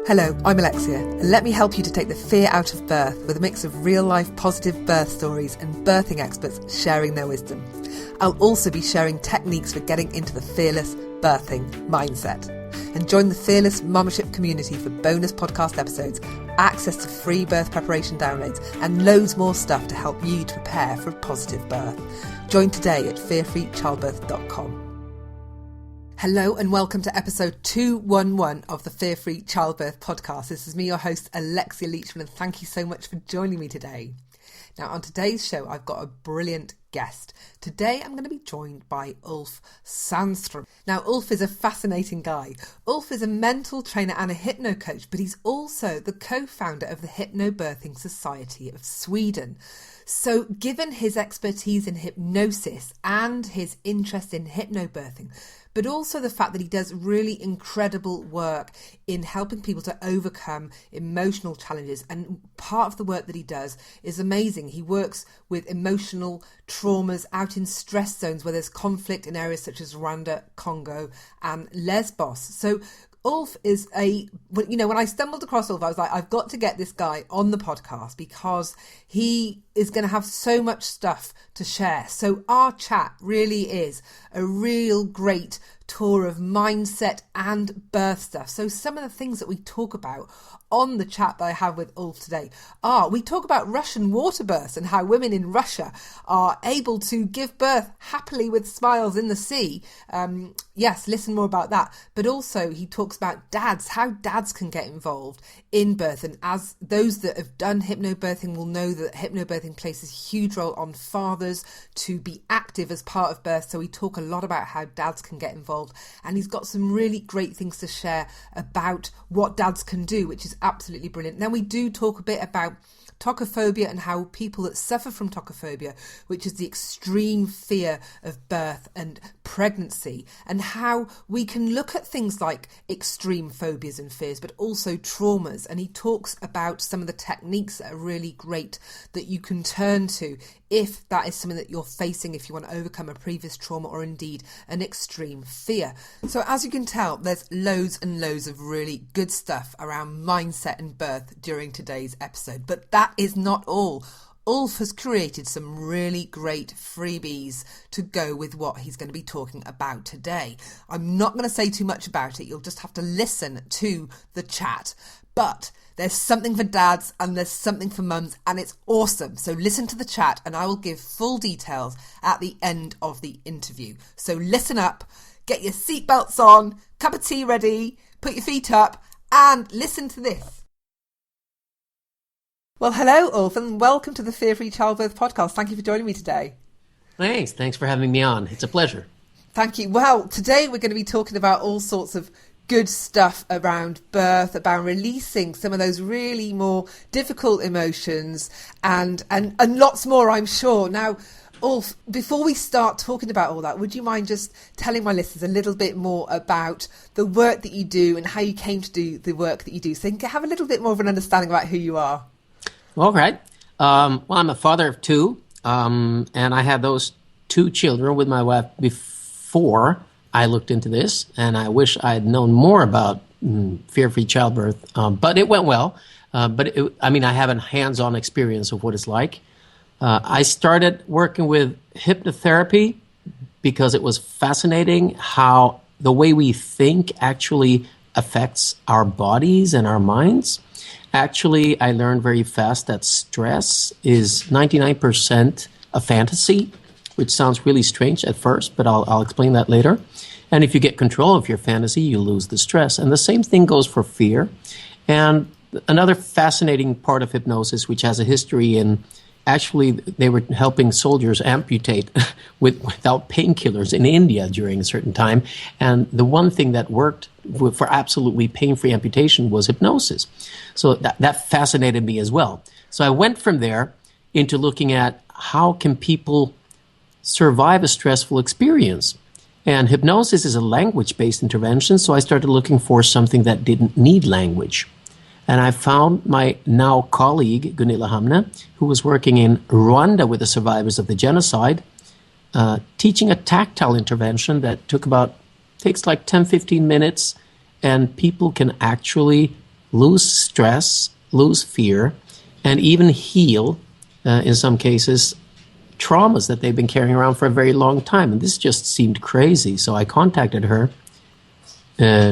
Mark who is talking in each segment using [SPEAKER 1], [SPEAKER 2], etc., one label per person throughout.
[SPEAKER 1] Hello, I'm Alexia, and let me help you to take the fear out of birth with a mix of real-life positive birth stories and birthing experts sharing their wisdom. I'll also be sharing techniques for getting into the fearless birthing mindset. And join the Fearless Momship community for bonus podcast episodes, access to free birth preparation downloads, and loads more stuff to help you to prepare for a positive birth. Join today at fearfreechildbirth.com. Hello and welcome to episode 211 of the Fear Free Childbirth podcast. This is me, your host, Alexia Leachman, and thank you so much for joining me today. Now, on today's show, I've got a brilliant guest. Today, I'm going to be joined by Ulf Sandstrom. Now, Ulf is a fascinating guy. Ulf is a mental trainer and a hypnocoach, but he's also the co-founder of the Hypnobirthing Society of Sweden. So, given his expertise in hypnosis and his interest in hypnobirthing, but also the fact that he does really incredible work in helping people to overcome emotional challenges. And part of the work that he does is amazing. He works with emotional traumas out in stress zones where there's conflict in areas such as Rwanda, Congo and Lesbos. So Ulf is when I stumbled across Ulf, I was like, I've got to get this guy on the podcast because he is going to have so much stuff to share. So our chat really is a real great tour of mindset and birth stuff. So some of the things that we talk about on the chat that I have with Ulf today we talk about Russian water births and how women in Russia are able to give birth happily with smiles in the sea. Yes, listen more about that. But also he talks about dads, how dads can get involved in birth. And as those that have done hypnobirthing will know that hypnobirthing places a huge role on fathers to be active as part of birth. So we talk a lot about how dads can get involved. And he's got some really great things to share about what dads can do, which is absolutely brilliant. Then we do talk a bit about tocophobia and how people that suffer from tocophobia, which is the extreme fear of birth and pregnancy, and how we can look at things like extreme phobias and fears, but also traumas. And he talks about some of the techniques that are really great that you can turn to if that is something that you're facing, if you want to overcome a previous trauma or indeed an extreme fear. So as you can tell, there's loads and loads of really good stuff around mindset and birth during today's episode. But that is not all. Ulf has created some really great freebies to go with what he's going to be talking about today. I'm not going to say too much about it. You'll just have to listen to the chat. But there's something for dads and there's something for mums, and it's awesome. So listen to the chat and I will give full details at the end of the interview. So listen up, get your seatbelts on, cup of tea ready, put your feet up and listen to this. Well, hello, Ulf, and welcome to the Fear Free Childbirth podcast. Thank you for joining me today.
[SPEAKER 2] Thanks for having me on. It's a pleasure.
[SPEAKER 1] Thank you. Well, today we're going to be talking about all sorts of good stuff around birth, about releasing some of those really more difficult emotions and lots more, I'm sure. Now, Ulf, before we start talking about all that, would you mind just telling my listeners a little bit more about the work that you do and how you came to do the work that you do, so they can have a little bit more of an understanding about who you are?
[SPEAKER 2] All right. Well, I'm a father of two, and I had those two children with my wife before I looked into this, and I wish I had known more about fear-free childbirth, but it went well. I have a hands-on experience of what it's like. I started working with hypnotherapy because it was fascinating how the way we think actually affects our bodies and our minds. Actually, I learned very fast that stress is 99% a fantasy, which sounds really strange at first, but I'll explain that later. And if you get control of your fantasy, you lose the stress. And the same thing goes for fear. And another fascinating part of hypnosis, which has a history in, actually, they were helping soldiers amputate without painkillers in India during a certain time. And the one thing that worked for absolutely pain-free amputation was hypnosis. So that fascinated me as well. So I went from there into looking at how can people survive a stressful experience. And hypnosis is a language-based intervention, so I started looking for something that didn't need language. And I found my now colleague, Gunilla Hamne, who was working in Rwanda with the survivors of the genocide, teaching a tactile intervention that takes like 10, 15 minutes, and people can actually lose stress, lose fear, and even heal, in some cases, traumas that they've been carrying around for a very long time. And this just seemed crazy. So I contacted her.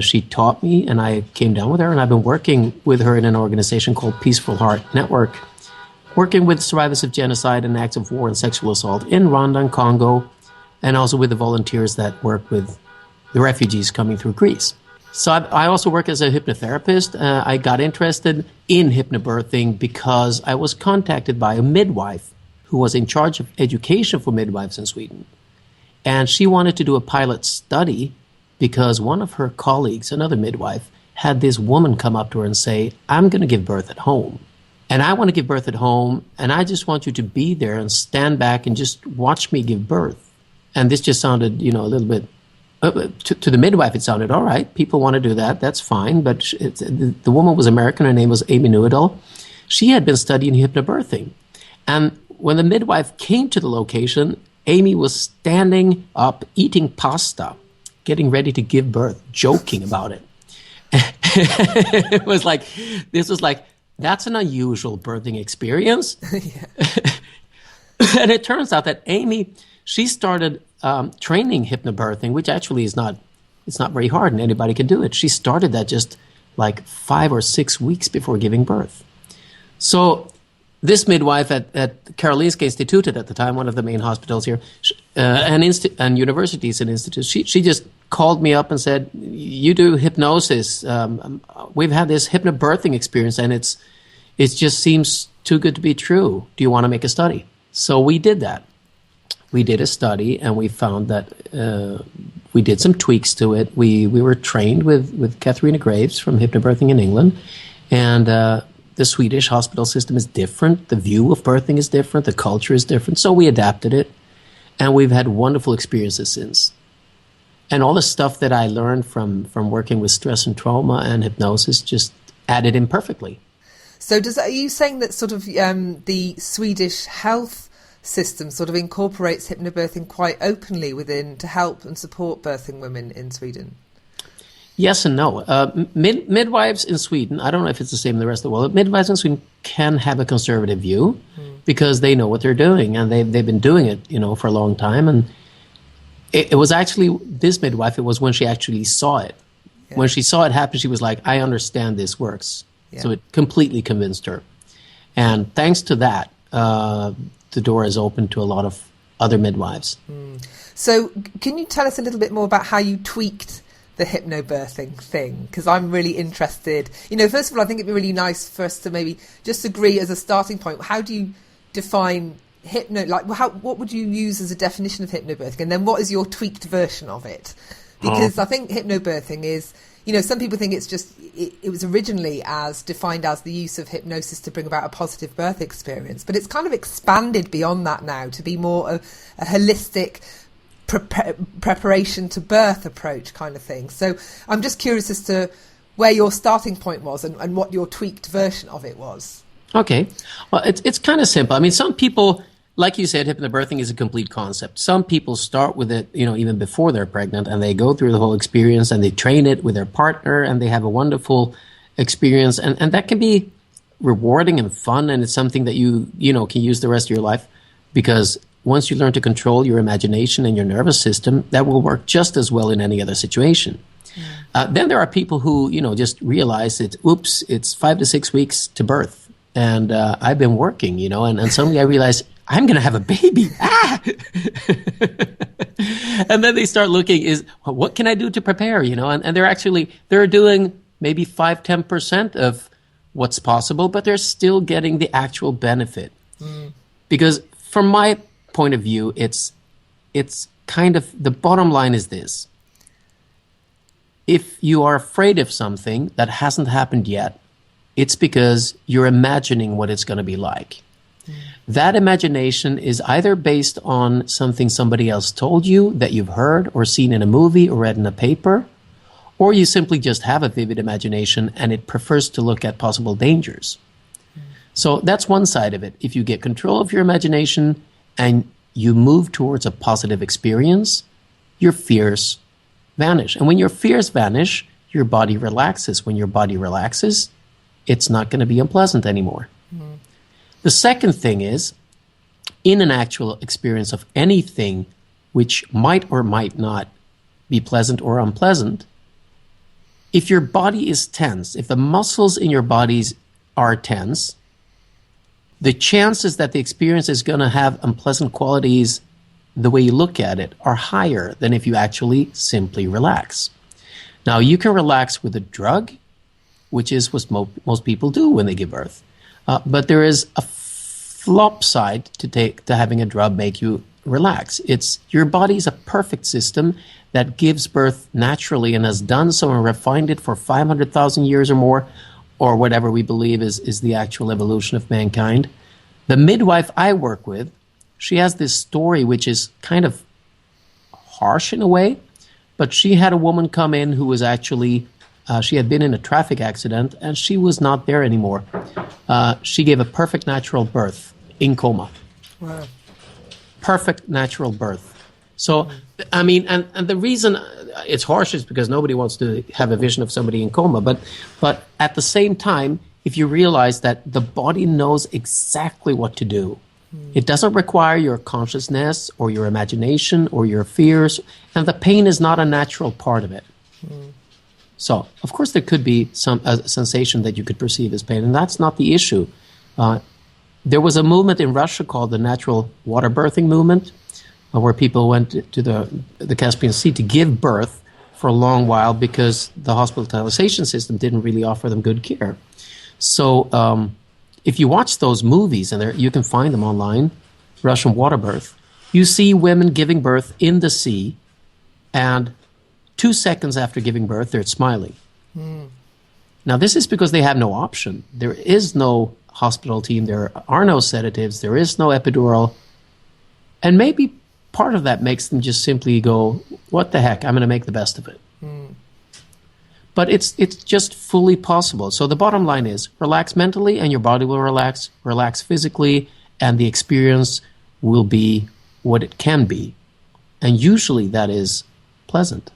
[SPEAKER 2] She taught me, and I came down with her, and I've been working with her in an organization called Peaceful Heart Network, working with survivors of genocide and acts of war and sexual assault in Rwanda and Congo, and also with the volunteers that work with the refugees coming through Greece. So I also work as a hypnotherapist. I got interested in hypnobirthing because I was contacted by a midwife who was in charge of education for midwives in Sweden. And she wanted to do a pilot study because one of her colleagues, another midwife, had this woman come up to her and say, I'm going to give birth at home. And I want to give birth at home, and I just want you to be there and stand back and just watch me give birth. And this just sounded, a little bit, to the midwife, it sounded all right. People want to do that. That's fine. But the woman was American. Her name was Amy Newedall. She had been studying hypnobirthing. And when the midwife came to the location, Amy was standing up, eating pasta, getting ready to give birth, joking about it. This was like, that's an unusual birthing experience. And it turns out that Amy, she started training hypnobirthing, which actually it's not very hard and anybody can do it. She started that just like 5 or 6 weeks before giving birth. So this midwife at Karolinska Institutet at the time, one of the main hospitals here, and universities and institutes, she just called me up and said, you do hypnosis. We've had this hypnobirthing experience, and it just seems too good to be true. Do you want to make a study? So we did that. We did a study, and we found that we did some tweaks to it. We were trained with Katharina Graves from Hypnobirthing in England, and the Swedish hospital system is different. The view of birthing is different. The culture is different. So we adapted it, and we've had wonderful experiences since. And all the stuff that I learned from working with stress and trauma and hypnosis just added in perfectly.
[SPEAKER 1] So are you saying that sort of the Swedish health system sort of incorporates hypnobirthing quite openly within to help and support birthing women in Sweden?
[SPEAKER 2] Yes and no. Midwives in Sweden, I don't know if it's the same in the rest of the world, but midwives in Sweden can have a conservative view because they know what they're doing, and they've been doing it, for a long time. And it was actually this midwife, it was when she actually saw it. Yeah. When she saw it happen, she was like, I understand this works. Yeah. So it completely convinced her. And thanks to that, the door is open to a lot of other midwives.
[SPEAKER 1] So can you tell us a little bit more about how you tweaked the hypnobirthing thing? Because I'm really interested. First of all, I think it'd be really nice for us to maybe just agree as a starting point. How do you define what would you use as a definition of hypnobirthing? And then what is your tweaked version of it? Because I think hypnobirthing is, some people think it's just, it was originally as defined as the use of hypnosis to bring about a positive birth experience, but it's kind of expanded beyond that now to be more a holistic preparation to birth approach kind of thing. So I'm just curious as to where your starting point was and what your tweaked version of it was.
[SPEAKER 2] Okay. Well, it's kind of simple. I mean, some people, like you said, hypnobirthing is a complete concept. Some people start with it, even before they're pregnant, and they go through the whole experience and they train it with their partner and they have a wonderful experience. And that can be rewarding and fun, and it's something that you can use the rest of your life, because once you learn to control your imagination and your nervous system, that will work just as well in any other situation. Then there are people who, just realize it's 5 to 6 weeks to birth. And I've been working, and suddenly I realize I'm going to have a baby. And then they start looking, what can I do to prepare, and they're doing maybe 5-10% of what's possible, but they're still getting the actual benefit. Because from my point of view, it's kind of, the bottom line is this. If you are afraid of something that hasn't happened yet, it's because you're imagining what it's going to be like. That imagination is either based on something somebody else told you that you've heard or seen in a movie or read in a paper, or you simply just have a vivid imagination and it prefers to look at possible dangers. So that's one side of it. If you get control of your imagination and you move towards a positive experience, your fears vanish. And when your fears vanish, your body relaxes. When your body relaxes, it's not going to be unpleasant anymore. The second thing is, in an actual experience of anything which might or might not be pleasant or unpleasant, if your body is tense, if the muscles in your bodies are tense, the chances that the experience is going to have unpleasant qualities the way you look at it are higher than if you actually simply relax. Now, you can relax with a drug, which is what most people do when they give birth. But there is a flop side to having a drug make you relax. Your body is a perfect system that gives birth naturally and has done so and refined it for 500,000 years or more, or whatever we believe is the actual evolution of mankind. The midwife I work with, she has this story which is kind of harsh in a way, but she had a woman come in who was actually, she had been in a traffic accident and she was not there anymore. She gave a perfect natural birth in coma.
[SPEAKER 1] Wow.
[SPEAKER 2] Perfect natural birth. So, I mean, and the reason it's harsh is because nobody wants to have a vision of somebody in coma. But at the same time, if you realize that the body knows exactly what to do, it doesn't require your consciousness or your imagination or your fears, and the pain is not a natural part of it. So, of course, there could be a sensation that you could perceive as pain, and that's not the issue. There was a movement in Russia called the natural water birthing movement, where people went to the Caspian Sea to give birth for a long while because the hospitalization system didn't really offer them good care. So if you watch those movies, and you can find them online, Russian water birth, you see women giving birth in the sea, and 2 seconds after giving birth, they're smiling. Now, this is because they have no option. There is no hospital team. There are no sedatives. There is no epidural. And maybe part of that makes them just simply go, what the heck, I'm going to make the best of it. But it's just fully possible. So the bottom line is, relax mentally and your body will relax physically, and the experience will be what it can be. And usually that is pleasant.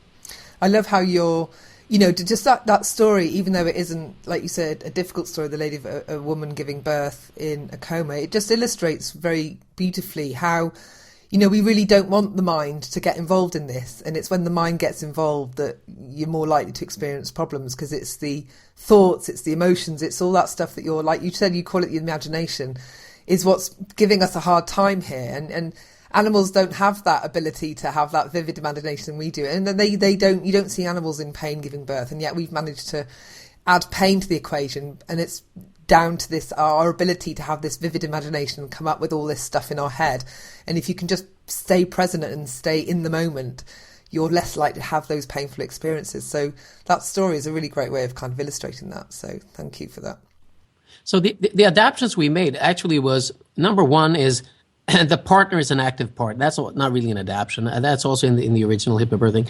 [SPEAKER 1] I love how you're, just that story, even though it isn't, like you said, a difficult story, the lady of a woman giving birth in a coma, it just illustrates very beautifully how, we really don't want the mind to get involved in this. And it's when the mind gets involved that you're more likely to experience problems, because it's the thoughts, it's the emotions, it's all that stuff that you're, like you said, you call it the imagination, is what's giving us a hard time here. And animals don't have that ability to have that vivid imagination we do. And then you don't see animals in pain giving birth. And yet we've managed to add pain to the equation. And it's down to this, our ability to have this vivid imagination and come up with all this stuff in our head. And if you can just stay present and stay in the moment, you're less likely to have those painful experiences. So that story is a really great way of kind of illustrating that. So thank you for that.
[SPEAKER 2] So the adaptations we made actually was, number one is, the partner is an active part. That's not really an adaptation. That's also in the original hypnobirthing.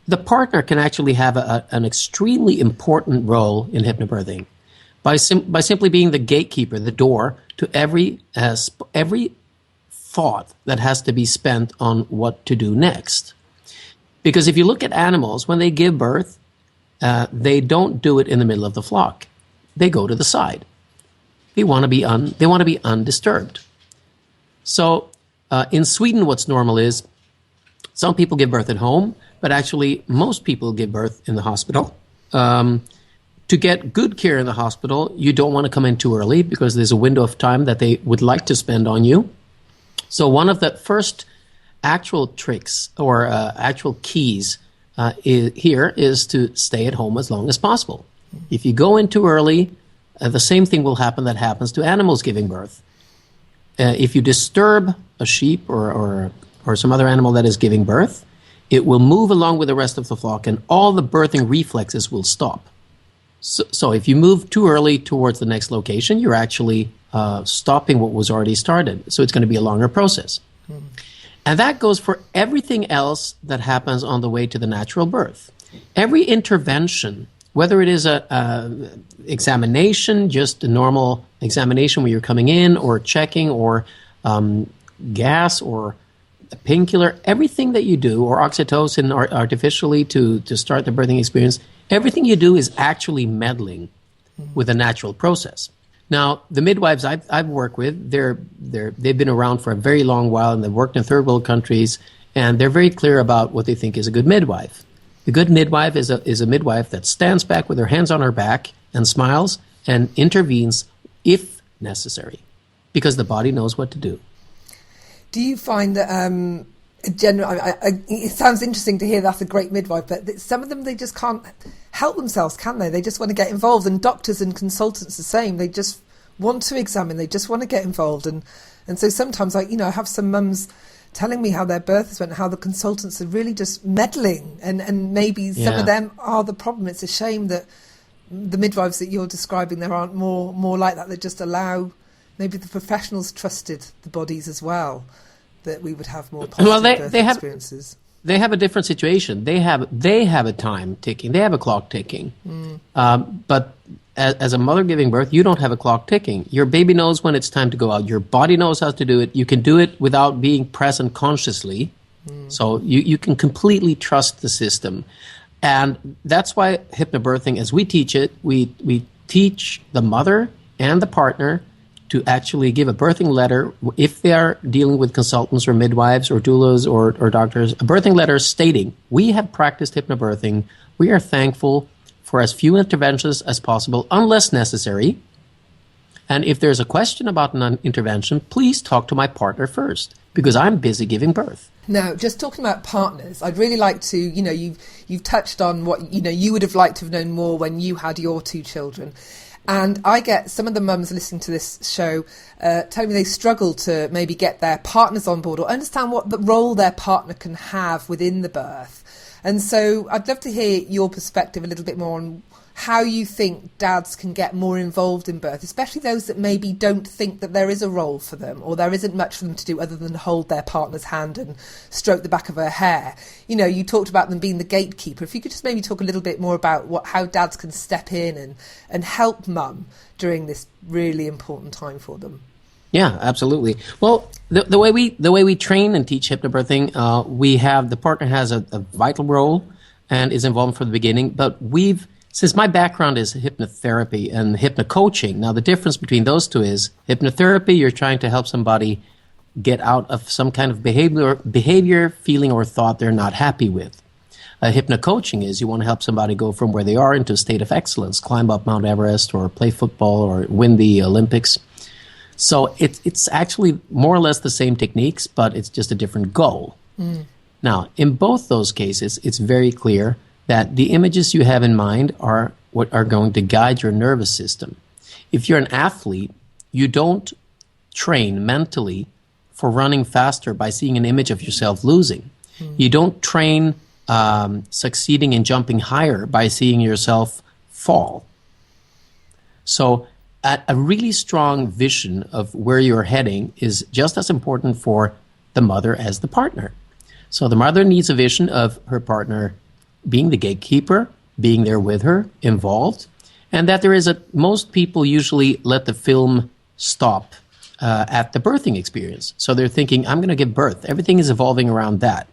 [SPEAKER 2] The partner can actually have an extremely important role in hypnobirthing by simply being the gatekeeper, the door to every thought that has to be spent on what to do next. Because if you look at animals, when they give birth, they don't do it in the middle of the flock. They go to the side. They want to be undisturbed. So in Sweden, what's normal is some people give birth at home, but actually most people give birth in the hospital. To get good care in the hospital, you don't want to come in too early because there's a window of time that they would like to spend on you. So one of the first actual tricks or actual keys here is to stay at home as long as possible. If you go in too early, the same thing will happen that happens to animals giving birth. If you disturb a sheep or some other animal that is giving birth, it will move along with the rest of the flock and all the birthing reflexes will stop. So if you move too early towards the next location, you're actually stopping what was already started. So it's going to be a longer process. And that goes for everything else that happens on the way to the natural birth. Every intervention, whether it is a examination, just a normal examination where you're coming in, or checking, or gas, or a painkiller, everything that you do, or oxytocin artificially to start the birthing experience, everything you do is actually meddling with a natural process. Now, the midwives I've worked with, they've been around for a very long while, and they've worked in third world countries, and they're very clear about what they think is a good midwife. A good midwife is a midwife that stands back with her hands on her back and smiles and intervenes if necessary, because the body knows what to do.
[SPEAKER 1] Do you find that it sounds interesting to hear that's a great midwife, but some of them, they just can't help themselves, can they? They just want to get involved, and doctors and consultants the same. They just want to examine, they just want to get involved, and so sometimes I have some mums telling me how their births went, how the consultants are really just meddling, and maybe some of them are the problem. It's a shame that the midwives that you're describing, there aren't more like that just allow maybe the professionals trusted the bodies as well, that we would have more positive birth experiences.
[SPEAKER 2] They have a different situation. They have a time ticking. They have a clock ticking. But as a mother giving birth, you don't have a clock ticking. Your baby knows when it's time to go out. Your body knows how to do it. You can do it without being present consciously. So you can completely trust the system. And that's why hypnobirthing, as we teach it, we teach the mother and the partner to actually give a birthing letter if they are dealing with consultants or midwives or doulas or doctors, a birthing letter stating, we have practiced hypnobirthing. We are thankful for as few interventions as possible, unless necessary. And if there's a question about an intervention, please talk to my partner first, because I'm busy giving birth.
[SPEAKER 1] Now, just talking about partners, I'd really like to, you've touched on what, you would have liked to have known more when you had your two children. And I get some of the mums listening to this show telling me they struggle to maybe get their partners on board or understand what the role their partner can have within the birth. And so I'd love to hear your perspective a little bit more on how you think dads can get more involved in birth, especially those that maybe don't think that there is a role for them, or there isn't much for them to do other than hold their partner's hand and stroke the back of her hair. You talked about them being the gatekeeper. If you could just maybe talk a little bit more about how dads can step in and help mum during this really important time for them.
[SPEAKER 2] Yeah, absolutely. Well, the way we train and teach hypnobirthing, we have the partner has a vital role and is involved from the beginning, but since my background is hypnotherapy and hypnocoaching, now the difference between those two is hypnotherapy, you're trying to help somebody get out of some kind of behavior, feeling, or thought they're not happy with. Hypnocoaching is you want to help somebody go from where they are into a state of excellence, climb up Mount Everest or play football or win the Olympics. So it's actually more or less the same techniques, but it's just a different goal. Now, in both those cases, it's very clear that the images you have in mind are what are going to guide your nervous system. If you're an athlete, you don't train mentally for running faster by seeing an image of yourself losing. You don't train succeeding in jumping higher by seeing yourself fall. So a really strong vision of where you're heading is just as important for the mother as the partner. So the mother needs a vision of her partner being the gatekeeper, being there with her, involved, and that most people usually let the film stop at the birthing experience. So they're thinking, I'm going to give birth. Everything is evolving around that.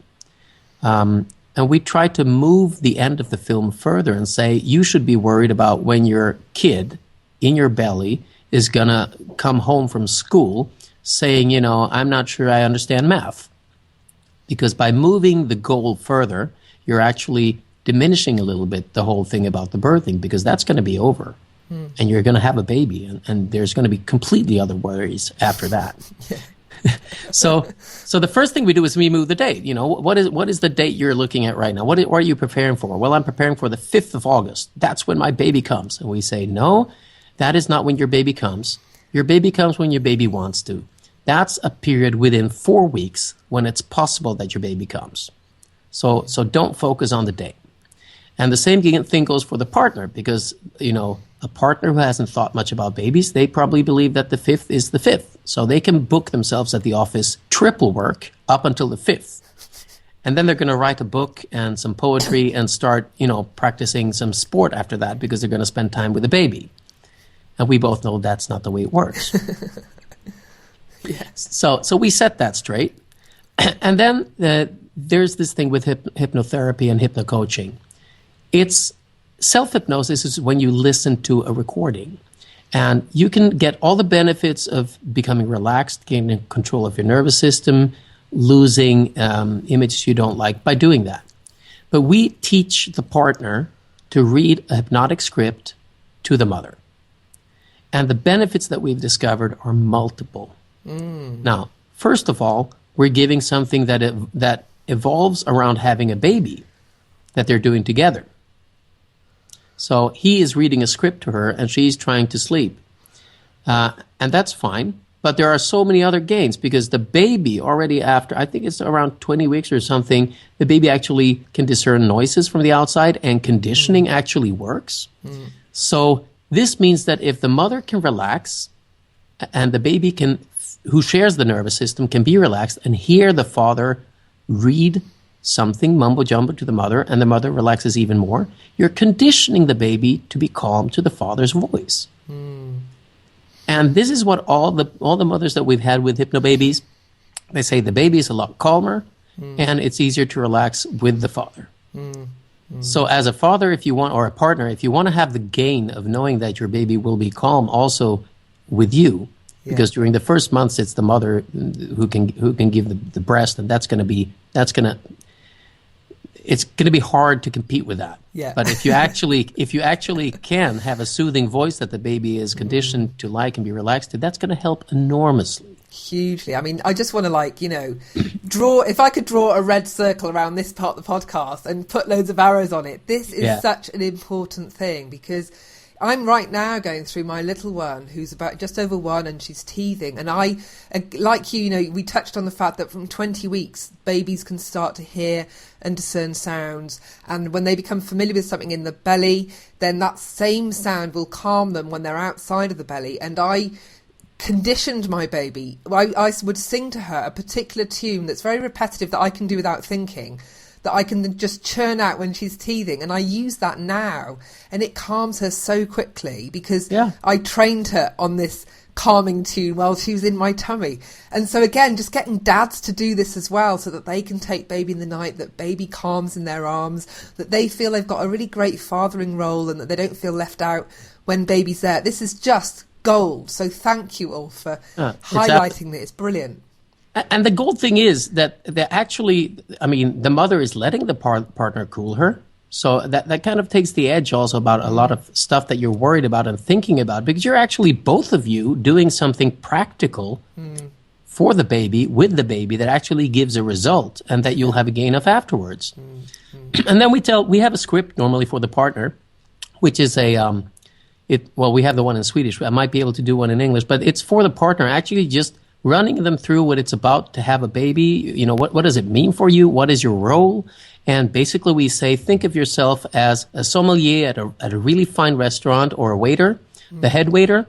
[SPEAKER 2] And we try to move the end of the film further and say, you should be worried about when your kid in your belly is going to come home from school saying, I'm not sure I understand math. Because by moving the goal further, you're actually diminishing a little bit the whole thing about the birthing, because that's going to be over. And you're going to have a baby, and there's going to be completely other worries after that. So the first thing we do is we move the date. What is the date you're looking at right now? What are you preparing for? Well, I'm preparing for the 5th of August. That's when my baby comes. And we say, no, that is not when your baby comes. Your baby comes when your baby wants to. That's a period within 4 weeks when it's possible that your baby comes. So don't focus on the date. And the same thing goes for the partner, because, a partner who hasn't thought much about babies, they probably believe that the 5th is the 5th. So they can book themselves at the office triple work up until the 5th. And then they're going to write a book and some poetry and start, practicing some sport after that, because they're going to spend time with the baby. And we both know that's not the way it works. Yes. So we set that straight. And then there's this thing with hypnotherapy and hypnocoaching. It's self-hypnosis is when you listen to a recording. And you can get all the benefits of becoming relaxed, gaining control of your nervous system, losing images you don't like by doing that. But we teach the partner to read a hypnotic script to the mother. And the benefits that we've discovered are multiple. Now, first of all, we're giving something that evolves around having a baby that they're doing together. So he is reading a script to her, and she's trying to sleep. And that's fine. But there are so many other gains, because the baby already after, I think it's around 20 weeks or something, the baby actually can discern noises from the outside, and conditioning actually works. So this means that if the mother can relax, and the baby who shares the nervous system can be relaxed and hear the father read something mumbo-jumbo to the mother, and the mother relaxes even more, you're conditioning the baby to be calm to the father's voice. And this is what all the mothers that we've had with hypnobabies, they say the baby is a lot calmer, and it's easier to relax with the father. So as a father, if you want, or a partner, if you want to have the gain of knowing that your baby will be calm also with you, because during the first months it's the mother who can give the breast, and it's going to be hard to compete with that. But if you actually can have a soothing voice that the baby is conditioned to like and be relaxed to, that's going to help enormously.
[SPEAKER 1] Hugely. I mean, I just want to if I could draw a red circle around this part of the podcast and put loads of arrows on it. This is such an important thing, because I'm right now going through my little one who's about just over 1, and she's teething. And I, like you, we touched on the fact that from 20 weeks, babies can start to hear and discern sounds. And when they become familiar with something in the belly, then that same sound will calm them when they're outside of the belly. And I conditioned my baby. I would sing to her a particular tune that's very repetitive that I can do without thinking, that I can just churn out when she's teething. And I use that now, and it calms her so quickly, because I trained her on this calming tune while she was in my tummy. And so again, just getting dads to do this as well, so that they can take baby in the night, that baby calms in their arms, that they feel they've got a really great fathering role, and that they don't feel left out when baby's there. This is just gold. So thank you all for highlighting that. It's brilliant.
[SPEAKER 2] And the gold thing is that the mother is letting the partner cool her. So that kind of takes the edge also about a lot of stuff that you're worried about and thinking about, because you're actually, both of you, doing something practical for the baby, with the baby, that actually gives a result and that you'll have a gain of afterwards. And then we have a script normally for the partner, which is we have the one in Swedish. I might be able to do one in English, but it's for the partner, actually just running them through what it's about to have a baby. What does it mean for you? What is your role? And basically we say, think of yourself as a sommelier at a really fine restaurant, or a waiter, the head waiter,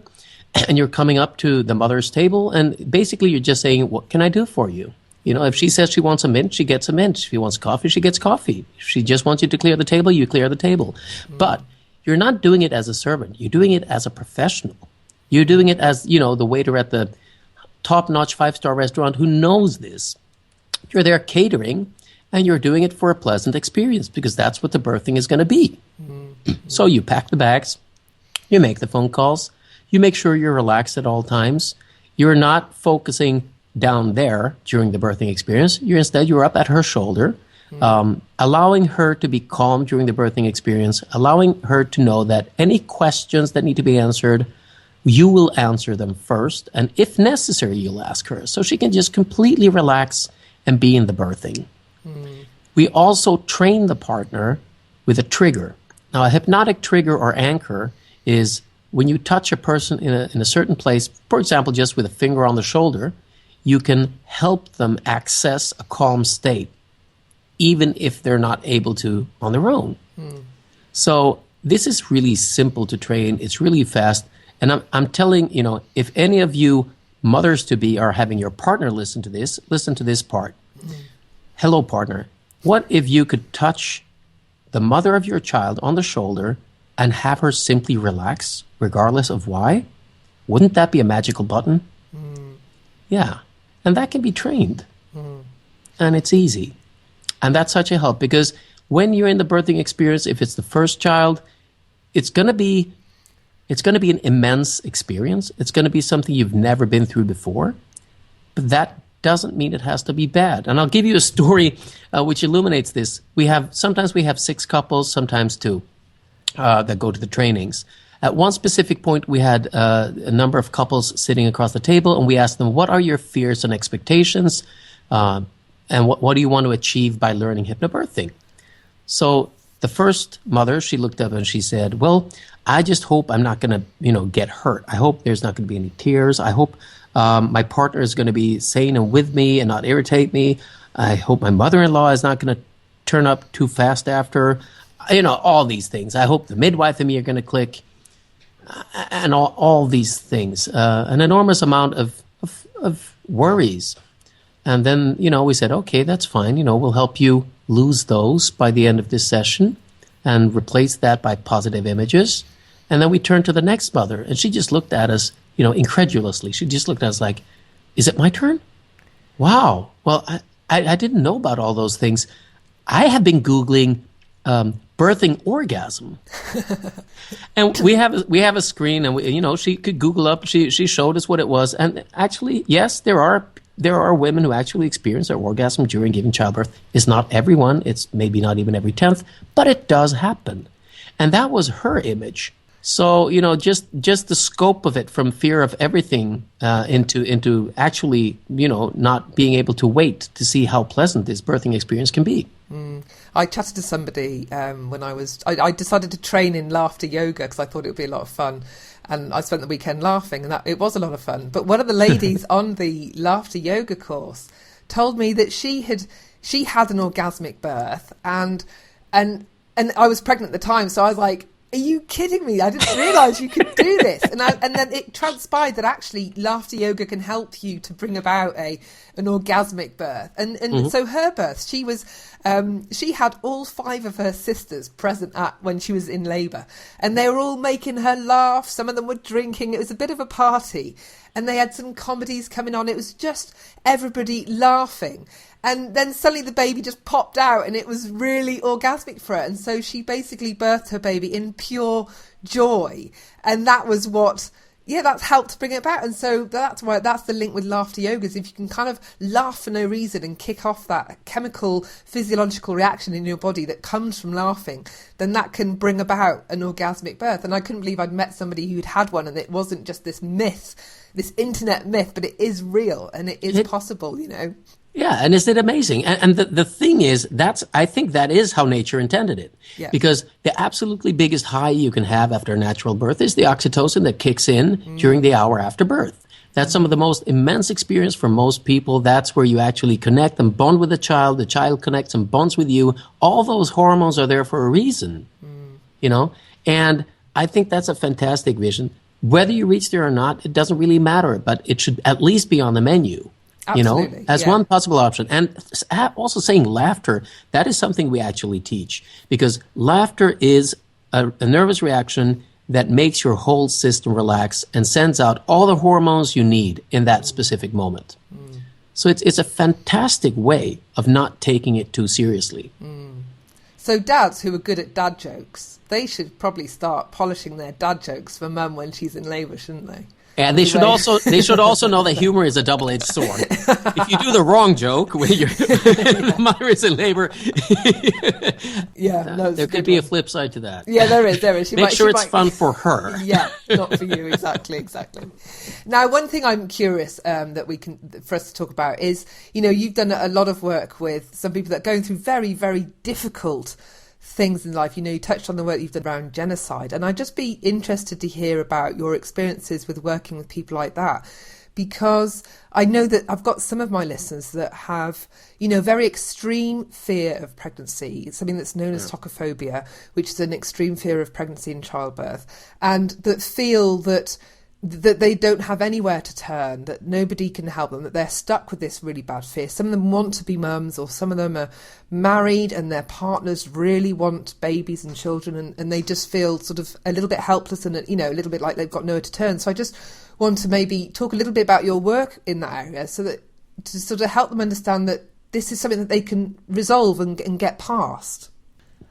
[SPEAKER 2] and you're coming up to the mother's table, and basically you're just saying, what can I do for you? If she says she wants a mint, she gets a mint. If she wants coffee, she gets coffee. If she just wants you to clear the table, you clear the table. But you're not doing it as a servant. You're doing it as a professional. You're doing it as, the waiter at the top-notch 5-star restaurant who knows this. You're there catering, and you're doing it for a pleasant experience, because that's what the birthing is going to be. So you pack the bags, you make the phone calls, you make sure you're relaxed at all times. You're not focusing down there during the birthing experience. You're up at her shoulder, allowing her to be calm during the birthing experience, allowing her to know that any questions that need to be answered, you will answer them first, and if necessary, you'll ask her, so she can just completely relax and be in the birthing. We also train the partner with a trigger. Now, a hypnotic trigger or anchor is when you touch a person in a certain place, for example, just with a finger on the shoulder, you can help them access a calm state, even if they're not able to on their own. So this is really simple to train. It's really fast. And I'm telling, if any of you mothers-to-be are having your partner listen to this part. Hello, partner. What if you could touch the mother of your child on the shoulder and have her simply relax, regardless of why? Wouldn't that be a magical button? Yeah. And that can be trained. And it's easy. And that's such a help, because when you're in the birthing experience, if it's the first child, it's going to be an immense experience. It's going to be something you've never been through before, but that doesn't mean it has to be bad. And I'll give you a story which illuminates this. Sometimes we have 6 couples, sometimes 2 that go to the trainings. At one specific point, we had a number of couples sitting across the table, and we asked them, what are your fears and expectations, and what do you want to achieve by learning hypnobirthing? So the first mother, she looked up and she said, well, I just hope I'm not going to, get hurt. I hope there's not going to be any tears. I hope my partner is going to be sane and with me and not irritate me. I hope my mother-in-law is not going to turn up too fast after. All these things. I hope the midwife and me are going to click, and all these things. An enormous amount of worries. And then, we said, okay, that's fine. We'll help you lose those by the end of this session and replace that by positive images. And then we turned to the next mother, and she just looked at us, incredulously. She just looked at us like, is it my turn? Wow. Well, I didn't know about all those things. I have been Googling birthing orgasm. And we have a screen, and she could Google up. She showed us what it was. And actually, yes, there are women who actually experience their orgasm during giving childbirth. It's not everyone. It's maybe not even every 10th, but it does happen. And that was her image. So, just the scope of it, from fear of everything into actually, not being able to wait to see how pleasant this birthing experience can be.
[SPEAKER 1] I chatted to somebody when I decided to train in laughter yoga because I thought it would be a lot of fun. And I spent the weekend laughing, and it was a lot of fun. But one of the ladies on the laughter yoga course told me that she had an orgasmic birth, and I was pregnant at the time, so I was like, are you kidding me? I didn't realise you could do this. And then it transpired that actually laughter yoga can help you to bring about an orgasmic birth. And so her birth, she had all 5 of her sisters present when she was in labour. And they were all making her laugh. Some of them were drinking. It was a bit of a party. And they had some comedies coming on. It was just everybody laughing. And then suddenly the baby just popped out, and it was really orgasmic for her. And so she basically birthed her baby in pure joy. And that was that's helped to bring it about. And so that's the link with laughter yoga, is if you can kind of laugh for no reason and kick off that chemical physiological reaction in your body that comes from laughing, then that can bring about an orgasmic birth. And I couldn't believe I'd met somebody who'd had one, and it wasn't just this myth, this internet myth, but it is real and it is possible,
[SPEAKER 2] Yeah, and isn't it amazing? And the thing is, I think that is how nature intended it. Yeah. Because the absolutely biggest high you can have after a natural birth is the oxytocin that kicks in during the hour after birth. That's some of the most immense experience for most people. That's where you actually connect and bond with the child connects and bonds with you. All those hormones are there for a reason, And I think that's a fantastic vision. Whether you reach there or not, it doesn't really matter, but it should at least be on the menu.
[SPEAKER 1] Absolutely,
[SPEAKER 2] as one possible option. And also saying laughter, that is something we actually teach, because laughter is a nervous reaction that makes your whole system relax and sends out all the hormones you need in that specific moment. So it's a fantastic way of not taking it too seriously.
[SPEAKER 1] So dads who are good at dad jokes, they should probably start polishing their dad jokes for mum when she's in labour, shouldn't they?
[SPEAKER 2] And they should also know that humor is a double-edged sword. If you do the wrong joke when the mother is in labor, there could be a flip side to that.
[SPEAKER 1] Yeah, there is.
[SPEAKER 2] Make sure it's fun for her.
[SPEAKER 1] Yeah, not for you. Exactly. Now, one thing I'm curious for us to talk about is, you've done a lot of work with some people that are going through very, very difficult things in life. You touched on the work you've done around genocide, and I'd just be interested to hear about your experiences with working with people like that, because I know that I've got some of my listeners that have, very extreme fear of pregnancy. It's something that's known as tocophobia, which is an extreme fear of pregnancy and childbirth, and that feel that they don't have anywhere to turn, that nobody can help them, that they're stuck with this really bad fear. Some of them want to be mums, or some of them are married and their partners really want babies and children, and they just feel sort of a little bit helpless and, a little bit like they've got nowhere to turn. So I just want to maybe talk a little bit about your work in that area, so that to sort of help them understand that this is something that they can resolve and get past.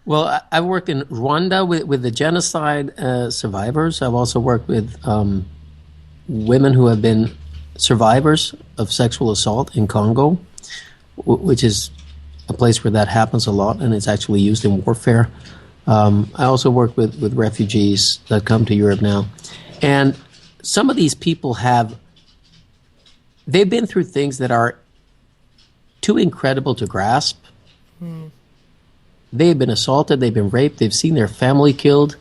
[SPEAKER 2] Well, I've worked in Rwanda with the genocide survivors. I've also worked with women who have been survivors of sexual assault in Congo, which is a place where that happens a lot, and it's actually used in warfare. I also work with refugees that come to Europe now. And some of these people they've been through things that are too incredible to grasp. They've been assaulted, they've been raped, they've seen their family killed.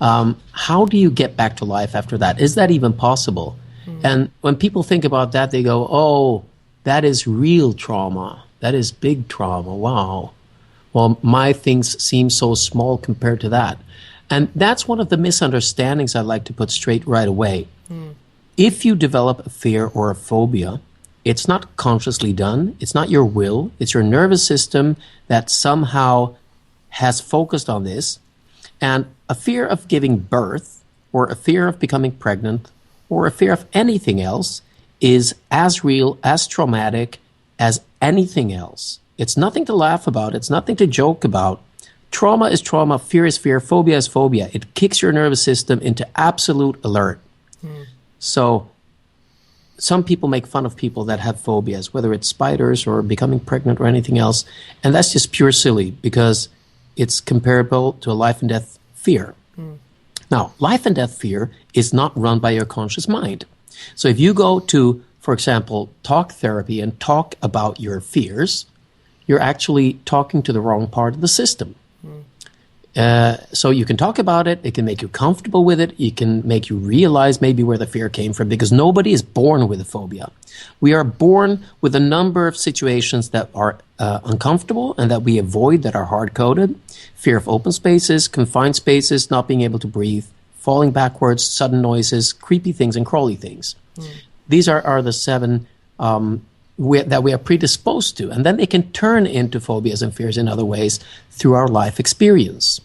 [SPEAKER 2] How do you get back to life after that? Is that even possible? And when people think about that, they go, oh, that is real trauma. That is big trauma. Wow. Well, my things seem so small compared to that. And that's one of the misunderstandings I'd like to put straight right away. If you develop a fear or a phobia, it's not consciously done. It's not your will. It's your nervous system that somehow has focused on this. And a fear of giving birth or a fear of becoming pregnant or a fear of anything else is as real, as traumatic as anything else. It's nothing to laugh about. It's nothing to joke about. Trauma is trauma. Fear is fear. Phobia is phobia. It kicks your nervous system into absolute alert. So some people make fun of people that have phobias, whether it's spiders or becoming pregnant or anything else. And that's just pure silly because it's comparable to a life and death fear. Now, life and death fear is not run by your conscious mind. So if you go to, for example, talk therapy and talk about your fears, you're actually talking to the wrong part of the system. So you can talk about it. It can make you comfortable with it. It can make you realize maybe where the fear came from, because nobody is born with a phobia. We are born with a number of situations that are uncomfortable and that we avoid, that are hard-coded. Fear of open spaces, confined spaces, not being able to breathe, falling backwards, sudden noises, creepy things, and crawly things. These are the 7 that we are predisposed to. And then they can turn into phobias and fears in other ways through our life experience.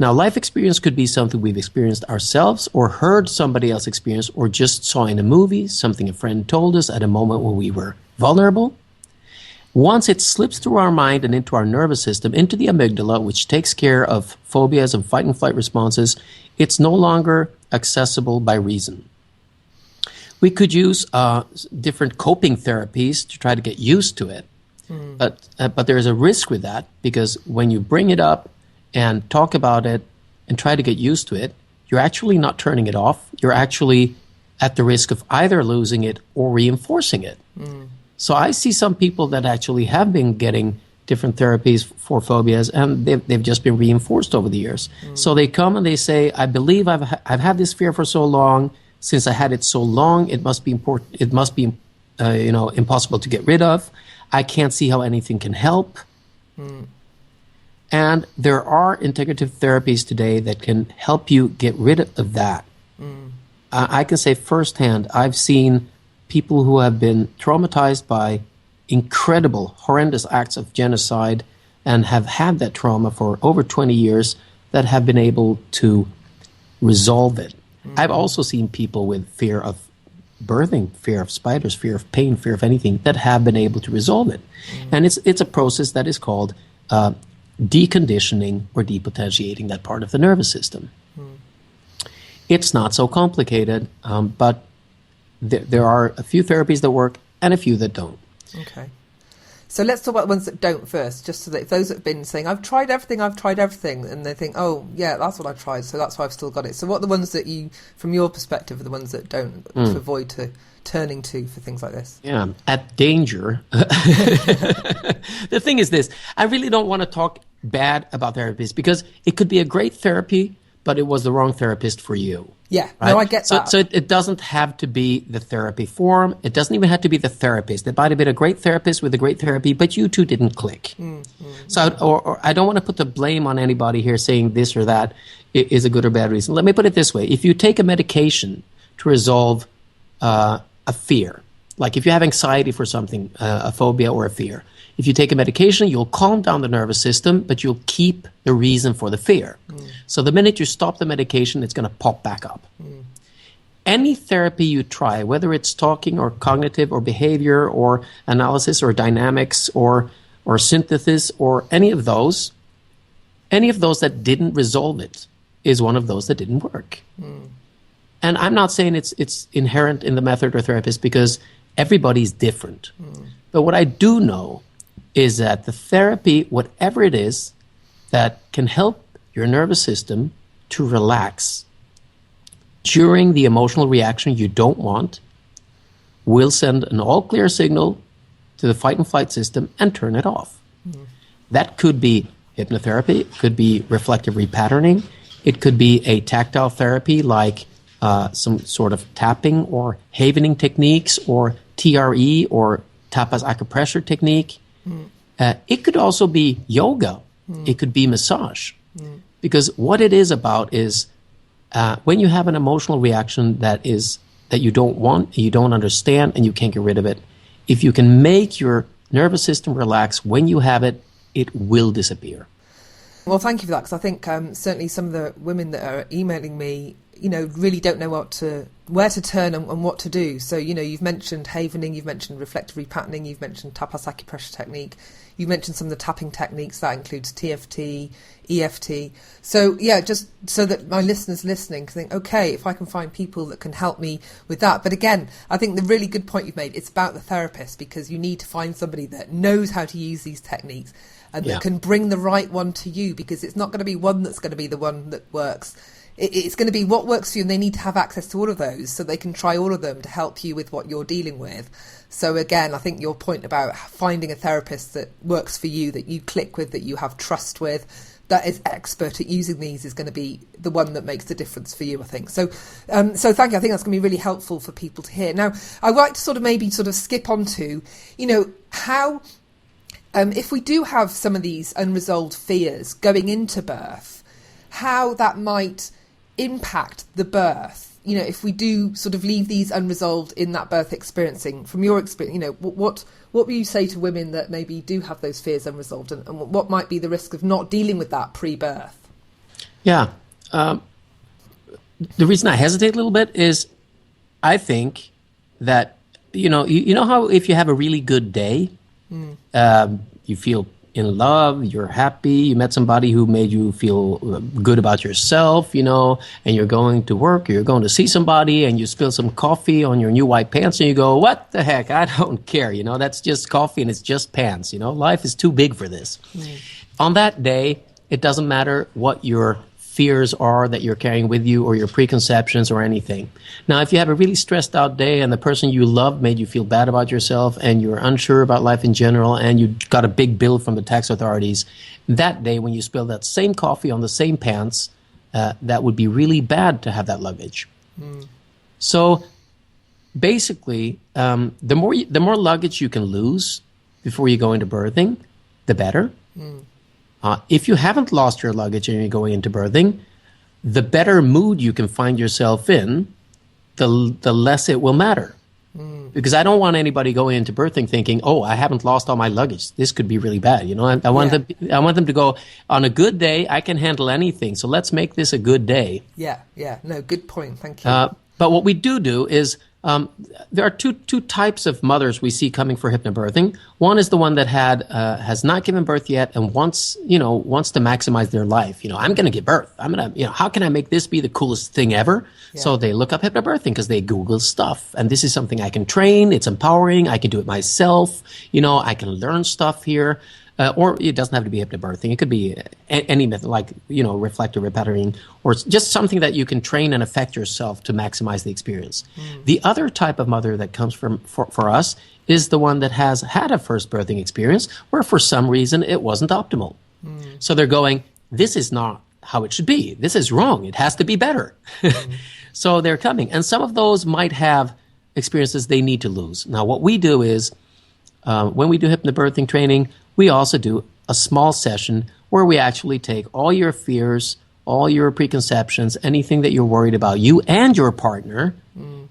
[SPEAKER 2] Now, life experience could be something we've experienced ourselves or heard somebody else experience or just saw in a movie, something a friend told us at a moment when we were vulnerable. Once it slips through our mind and into our nervous system, into the amygdala, which takes care of phobias and fight and flight responses, it's no longer accessible by reason. We could use different coping therapies to try to get used to it. But there is a risk with that, because when you bring it up and talk about it and try to get used to it, you're actually not turning it off. You're actually at the risk of either losing it or reinforcing it. So I see some people that actually have been getting different therapies for phobias, and they've just been reinforced over the years. So they come and they say, I believe I've had this fear for so long. Since I had it so long, it must be important. It must be, impossible to get rid of. I can't see how anything can help. And there are integrative therapies today that can help you get rid of that. I can say firsthand, I've seen people who have been traumatized by incredible, horrendous acts of genocide and have had that trauma for over 20 years that have been able to resolve it. I've also seen people with fear of birthing, fear of spiders, fear of pain, fear of anything, that have been able to resolve it. And it's a process that is called deconditioning or depotentiating that part of the nervous system. It's not so complicated, but there are a few therapies that work and a few that don't.
[SPEAKER 1] Okay. So let's talk about the ones that don't first, just so that if those that have been saying, I've tried everything, and they think, oh, yeah, that's what I tried, so that's why I've still got it. So what are the ones that you, from your perspective, are the ones that don't, to avoid turning to for things like this?
[SPEAKER 2] Yeah, at danger. The thing is this, I really don't want to talk bad about therapists, because it could be a great therapy, but it was the wrong therapist for you.
[SPEAKER 1] Yeah,
[SPEAKER 2] right?
[SPEAKER 1] No, I get that.
[SPEAKER 2] So it doesn't have to be the therapy form. It doesn't even have to be the therapist. It might have been a great therapist with a great therapy, but you two didn't click. So, or I don't want to put the blame on anybody here saying this or that is a good or bad reason. Let me put it this way. If you take a medication to resolve a fear, like if you have anxiety for something, a phobia or a fear, if you take a medication, you'll calm down the nervous system, but you'll keep the reason for the fear. So the minute you stop the medication, it's going to pop back up. Any therapy you try, whether it's talking or cognitive or behavior or analysis or dynamics or synthesis or any of those, any of those that didn't resolve it is one of those that didn't work. And I'm not saying it's inherent in the method or therapist, because everybody's different. But what I do know is that the therapy, whatever it is, that can help your nervous system to relax during the emotional reaction you don't want, will send an all-clear signal to the fight and flight system and turn it off. That could be hypnotherapy, it could be reflective repatterning, it could be a tactile therapy like some sort of tapping or havening techniques, or TRE or tapas acupressure technique. It could also be yoga. It could be massage. Because what it is about is when you have an emotional reaction that you don't want, you don't understand, and you can't get rid of it, if you can make your nervous system relax when you have it, it will disappear.
[SPEAKER 1] Well, thank you for that, because I think certainly some of the women that are emailing me, really don't know where to turn and what to do. So, you've mentioned havening, you've mentioned reflective repatterning, you've mentioned tapas acupressure technique, you've mentioned some of the tapping techniques, that includes TFT, EFT. So, yeah, just so that my listeners listening can think, okay, if I can find people that can help me with that. But again, I think the really good point you've made, it's about the therapist, because you need to find somebody that knows how to use these techniques and that can bring the right one to you, because it's not going to be one that's going to be the one that works. It's going to be what works for you, and they need to have access to all of those so they can try all of them to help you with what you're dealing with. So again, I think your point about finding a therapist that works for you, that you click with, that you have trust with, that is expert at using these, is going to be the one that makes the difference for you, I think. So thank you. I think that's going to be really helpful for people to hear. Now, I'd like to maybe skip on to, how, if we do have some of these unresolved fears going into birth, how that might impact the birth, if we do leave these unresolved in that birth experiencing. From your experience, what would you say to women that maybe do have those fears unresolved, and what might be the risk of not dealing with that pre-birth?
[SPEAKER 2] Yeah. The reason I hesitate a little bit is I think that, you know how if you have a really good day, you feel in love, you're happy, you met somebody who made you feel good about yourself, and you're going to work, or you're going to see somebody, and you spill some coffee on your new white pants, and you go, what the heck, I don't care, that's just coffee and it's just pants, life is too big for this. On that day, it doesn't matter what your fears are that you're carrying with you, or your preconceptions or anything. Now, if you have a really stressed out day and the person you love made you feel bad about yourself, and you're unsure about life in general, and you got a big bill from the tax authorities, that day when you spill that same coffee on the same pants, that would be really bad to have that luggage. So basically, the more luggage you can lose before you go into birthing, the better. If you haven't lost your luggage and you're going into birthing, the better mood you can find yourself in, the less it will matter. Because I don't want anybody going into birthing thinking, oh, I haven't lost all my luggage. This could be really bad. I want them to go, on a good day, I can handle anything. So let's make this a good day.
[SPEAKER 1] Yeah. No, good point. Thank you.
[SPEAKER 2] But what we do is, there are two types of mothers we see coming for hypnobirthing. One is the one that has not given birth yet and wants to maximize their life. I'm going to give birth. How can I make this be the coolest thing ever? Yeah. So they look up hypnobirthing because they Google stuff, and this is something I can train. It's empowering. I can do it myself. I can learn stuff here. Or it doesn't have to be hypnobirthing. It could be any method, like, reflective repatterning, or just something that you can train and affect yourself to maximize the experience. The other type of mother that comes for us is the one that has had a first birthing experience where for some reason it wasn't optimal. So they're going, this is not how it should be. This is wrong. It has to be better. So they're coming. And some of those might have experiences they need to lose. Now, what we do is, when we do hypnobirthing training, we also do a small session where we actually take all your fears, all your preconceptions, anything that you're worried about, you and your partner,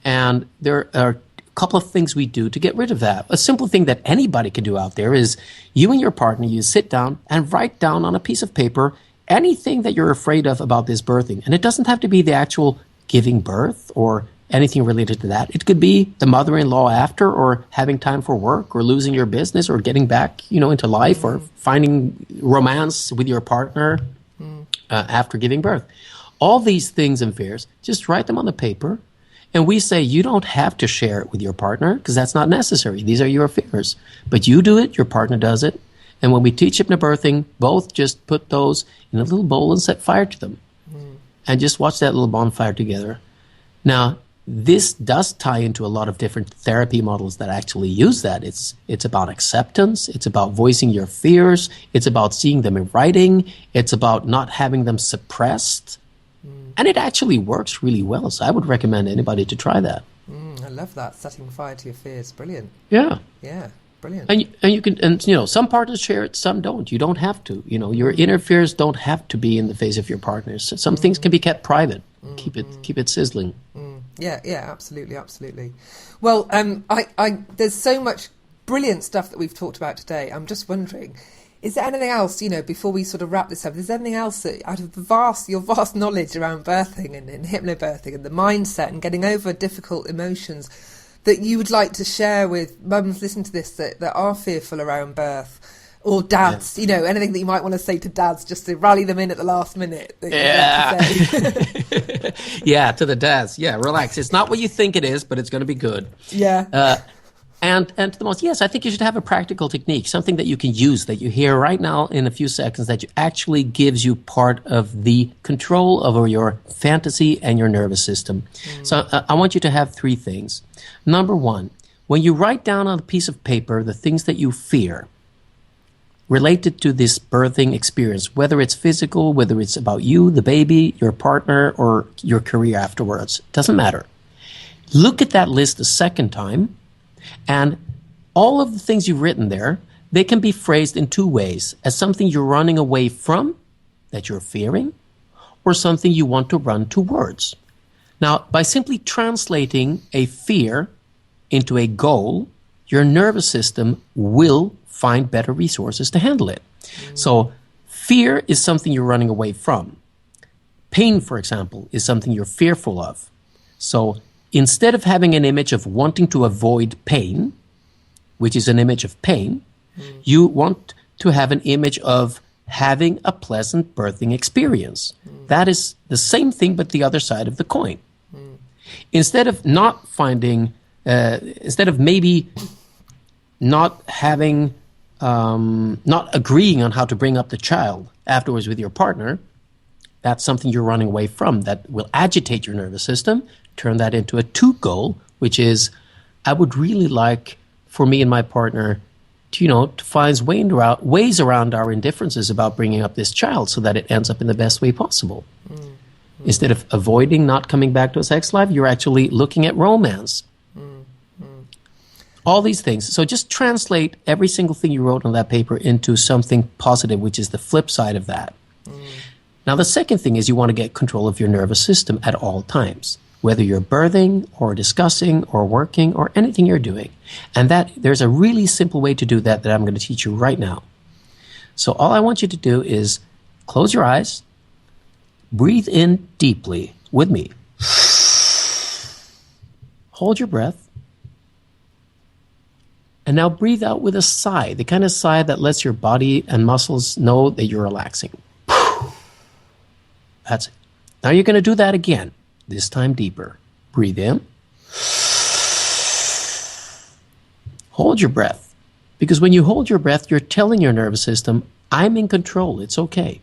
[SPEAKER 2] and there are a couple of things we do to get rid of that. A simple thing that anybody can do out there is you and your partner, you sit down and write down on a piece of paper anything that you're afraid of about this birthing. And it doesn't have to be the actual giving birth or anything related to that. It could be the mother-in-law after, or having time for work, or losing your business, or getting back, into life, or finding romance with your partner. after giving birth. All these things and fears, just write them on the paper. And we say you don't have to share it with your partner because that's not necessary. These are your fears. But you do it, your partner does it. And when we teach hypnobirthing, both just put those in a little bowl and set fire to them. And just watch that little bonfire together. Now, this does tie into a lot of different therapy models that actually use that. It's about acceptance. It's about voicing your fears. It's about seeing them in writing. It's about not having them suppressed. And it actually works really well. So I would recommend anybody to try that.
[SPEAKER 1] I love that. Setting fire to your fears. Brilliant.
[SPEAKER 2] Yeah.
[SPEAKER 1] Yeah. Brilliant.
[SPEAKER 2] And you can, and you know, some partners share it, some don't. You don't have to. You know, your inner fears don't have to be in the face of your partners. Some things can be kept private. Keep it sizzling.
[SPEAKER 1] Yeah, absolutely. Well, there's so much brilliant stuff that we've talked about today. I'm just wondering, is there anything else, you know, before we sort of wrap this up, is there anything else that, out of your vast knowledge around birthing and hypnobirthing and the mindset and getting over difficult emotions, that you would like to share with mums listening to this that are fearful around birth? Or dads, you know, anything that you might want to say to dads just to rally them in at the last minute.
[SPEAKER 2] Yeah. Yeah, to the dads. Yeah, relax. It's not what you think it is, but it's going to be good.
[SPEAKER 1] Yeah.
[SPEAKER 2] And to the most, yes, I think you should have a practical technique, something that you can use, that you hear right now in a few seconds, that actually gives you part of the control over your fantasy and your nervous system. So I want you to have three things. Number one, when you write down on a piece of paper the things that you fear related to this birthing experience, whether it's physical, whether it's about you, the baby, your partner, or your career afterwards, doesn't matter. Look at that list a second time, and all of the things you've written there, they can be phrased in two ways: as something you're running away from, that you're fearing, or something you want to run towards. Now, by simply translating a fear into a goal, your nervous system will find better resources to handle it. So fear is something you're running away from. Pain, for example, is something you're fearful of. So instead of having an image of wanting to avoid pain, which is an image of pain, you want to have an image of having a pleasant birthing experience. That is the same thing, but the other side of the coin. Instead of maybe not having, not agreeing on how to bring up the child afterwards with your partner, that's something you're running away from that will agitate your nervous system. Turn that into a to goal, which is, I would really like for me and my partner to find ways around our indifferences about bringing up this child so that it ends up in the best way possible. Instead of avoiding not coming back to a sex life, you're actually looking at romance. All these things. So just translate every single thing you wrote on that paper into something positive, which is the flip side of that. Now, the second thing is you want to get control of your nervous system at all times, whether you're birthing or discussing or working or anything you're doing. And that there's a really simple way to do that I'm going to teach you right now. So all I want you to do is close your eyes, breathe in deeply with me. Hold your breath. And now breathe out with a sigh, the kind of sigh that lets your body and muscles know that you're relaxing. That's it. Now you're going to do that again, this time deeper. Breathe in. Hold your breath. Because when you hold your breath, you're telling your nervous system, I'm in control, it's okay.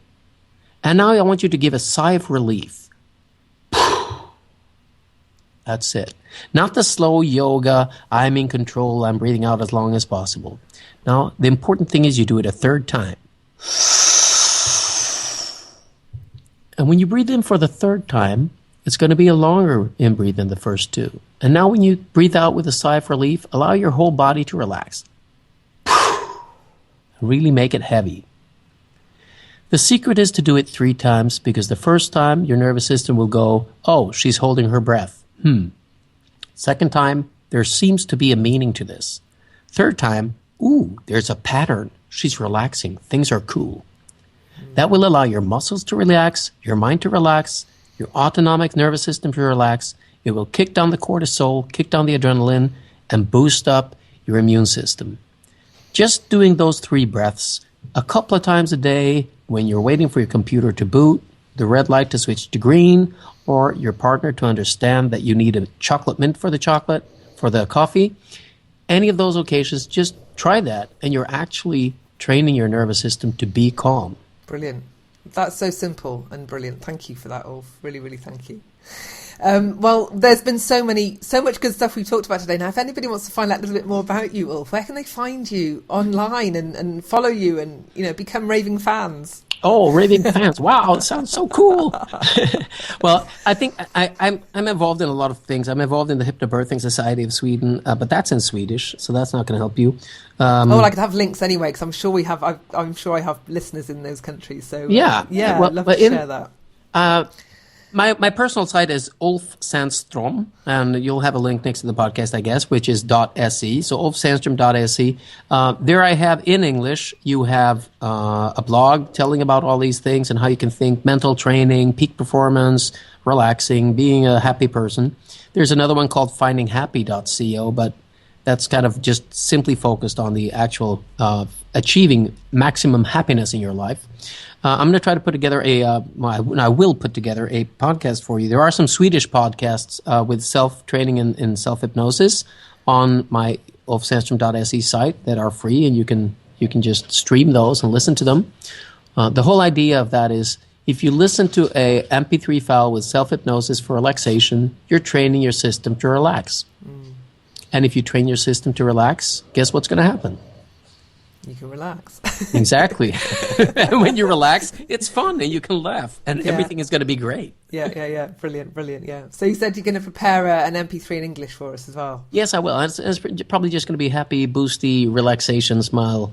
[SPEAKER 2] And now I want you to give a sigh of relief. That's it. Not the slow yoga, I'm in control, I'm breathing out as long as possible. Now, the important thing is you do it a third time. And when you breathe in for the third time, it's going to be a longer in-breathe than the first two. And now when you breathe out with a sigh of relief, allow your whole body to relax. Really make it heavy. The secret is to do it 3 times, because the first time your nervous system will go, oh, she's holding her breath. Second time, there seems to be a meaning to this. Third time, ooh, there's a pattern. She's relaxing. Things are cool. That will allow your muscles to relax, your mind to relax, your autonomic nervous system to relax. It will kick down the cortisol, kick down the adrenaline, and boost up your immune system. Just doing those 3 breaths a couple of times a day, when you're waiting for your computer to boot, the red light to switch to green, or your partner to understand that you need a chocolate mint for the chocolate, for the coffee, any of those occasions, just try that, and you're actually training your nervous system to be calm.
[SPEAKER 1] Brilliant. That's so simple and brilliant. Thank you for that, Ulf. Really, really thank you. Well, there's been so much good stuff we've talked about today. Now, if anybody wants to find out a little bit more about you, Ulf, where can they find you online and follow you and, become raving fans?
[SPEAKER 2] Oh, raving fans. Wow, it sounds so cool. Well, I think I'm involved in a lot of things. I'm involved in the Hypnobirthing Society of Sweden, but that's in Swedish, so that's not going to help you.
[SPEAKER 1] I could have links anyway, because I'm sure I have listeners in those countries. So I'd love to share that.
[SPEAKER 2] My personal site is Ulf Sandstrom, and you'll have a link next to the podcast, I guess, which is .se. So ulfsandstrom.se. There I have, in English, you have a blog telling about all these things and how you can think mental training, peak performance, relaxing, being a happy person. There's another one called findinghappy.co, but that's kind of just simply focused on the actual achieving maximum happiness in your life. I'm going to try to put together I will put together a podcast for you. There are some Swedish podcasts with self-training and self-hypnosis on my ulfsandstrom.se site that are free, and you can just stream those and listen to them. The whole idea of that is, if you listen to a MP3 file with self-hypnosis for relaxation, you're training your system to relax. And if you train your system to relax, guess what's going to happen?
[SPEAKER 1] You can relax.
[SPEAKER 2] Exactly. And when you relax, it's fun and you can laugh and everything is going to be great.
[SPEAKER 1] Yeah. Brilliant. Yeah. So you said you're going to prepare an MP3 in English for us as well.
[SPEAKER 2] Yes, I will. It's probably just going to be happy, boosty, relaxation, smile,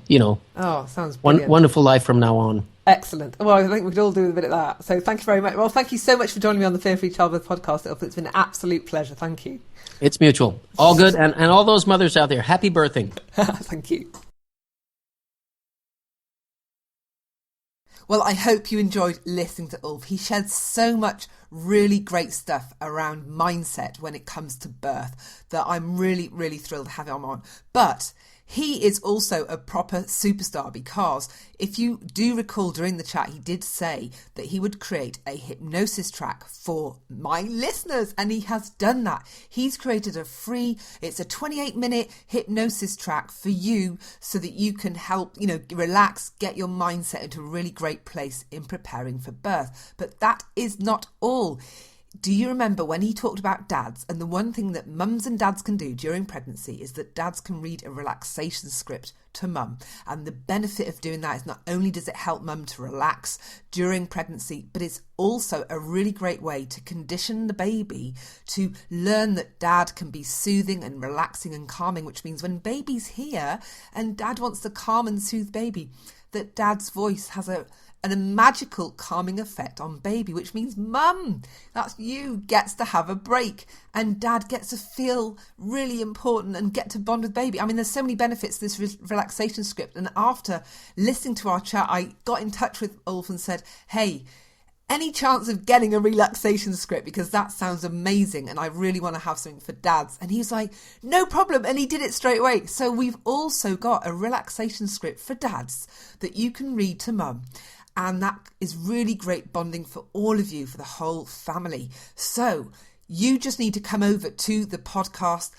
[SPEAKER 1] Oh, sounds brilliant.
[SPEAKER 2] Wonderful life from now on.
[SPEAKER 1] Excellent. Well, I think we could all do a bit of that. So thank you very much. Well, thank you so much for joining me on the Fear-Free Childbirth podcast, Ulf. It's been an absolute pleasure. Thank you.
[SPEAKER 2] It's mutual. All good. And all those mothers out there, happy birthing.
[SPEAKER 1] Thank you. Well, I hope you enjoyed listening to Ulf. He shared so much really great stuff around mindset when it comes to birth that I'm really, really thrilled to have him on. But he is also a proper superstar, because if you do recall during the chat, he did say that he would create a hypnosis track for my listeners, and he has done that. He's created it's a 28-minute hypnosis track for you so that you can help, relax, get your mindset into a really great place in preparing for birth. But that is not all. Do you remember when he talked about dads? And the one thing that mums and dads can do during pregnancy is that dads can read a relaxation script to mum. And the benefit of doing that is not only does it help mum to relax during pregnancy, but it's also a really great way to condition the baby to learn that dad can be soothing and relaxing and calming, which means when baby's here and dad wants to calm and soothe baby, that dad's voice has a magical calming effect on baby, which means mum, that's you, gets to have a break, and dad gets to feel really important and get to bond with baby. I mean, there's so many benefits to this relaxation script. And after listening to our chat, I got in touch with Ulf and said, hey, any chance of getting a relaxation script? Because that sounds amazing and I really want to have something for dads. And he was like, no problem. And he did it straight away. So we've also got a relaxation script for dads that you can read to mum. And that is really great bonding for all of you, for the whole family. So you just need to come over to the podcast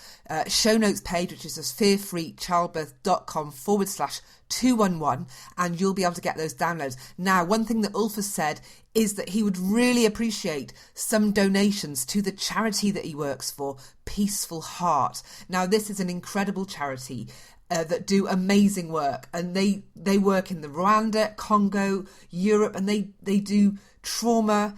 [SPEAKER 1] show notes page, which is just fearfreechildbirth.com/211, and you'll be able to get those downloads. Now, one thing that Ulf has said is that he would really appreciate some donations to the charity that he works for, Peaceful Heart. Now, this is an incredible charity that do amazing work, and they work in the Rwanda, Congo, Europe, and they do trauma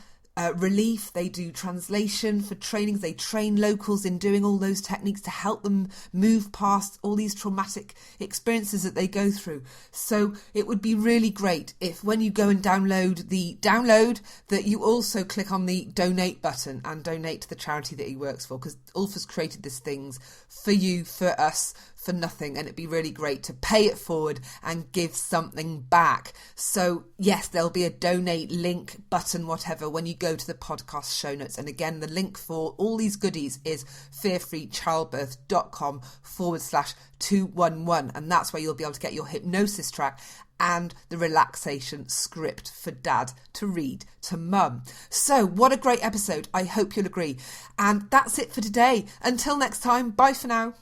[SPEAKER 1] relief, they do translation for trainings, they train locals in doing all those techniques to help them move past all these traumatic experiences that they go through. So it would be really great if when you go and download that you also click on the donate button and donate to the charity that he works for, because Ulf has created these things for you, for us, for nothing, and it'd be really great to pay it forward and give something back. So yes, there'll be a donate link button, whatever, when you go to the podcast show notes. And again, the link for all these goodies is fearfreechildbirth.com/211, and that's where you'll be able to get your hypnosis track and the relaxation script for dad to read to mum. So what a great episode. I hope you'll agree. And that's it for today. Until next time, bye for now.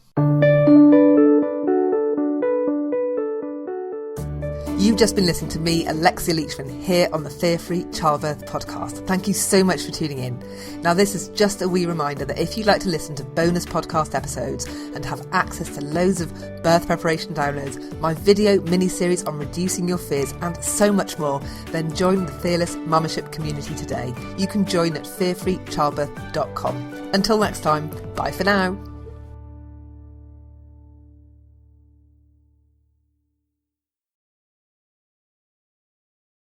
[SPEAKER 1] You've just been listening to me, Alexia Leachman, here on the Fear-Free Childbirth podcast. Thank you so much for tuning in. Now, this is just a wee reminder that if you'd like to listen to bonus podcast episodes and have access to loads of birth preparation downloads, my video mini-series on reducing your fears and so much more, then join the Fearless Mummership community today. You can join at fearfreechildbirth.com. Until next time, bye for now.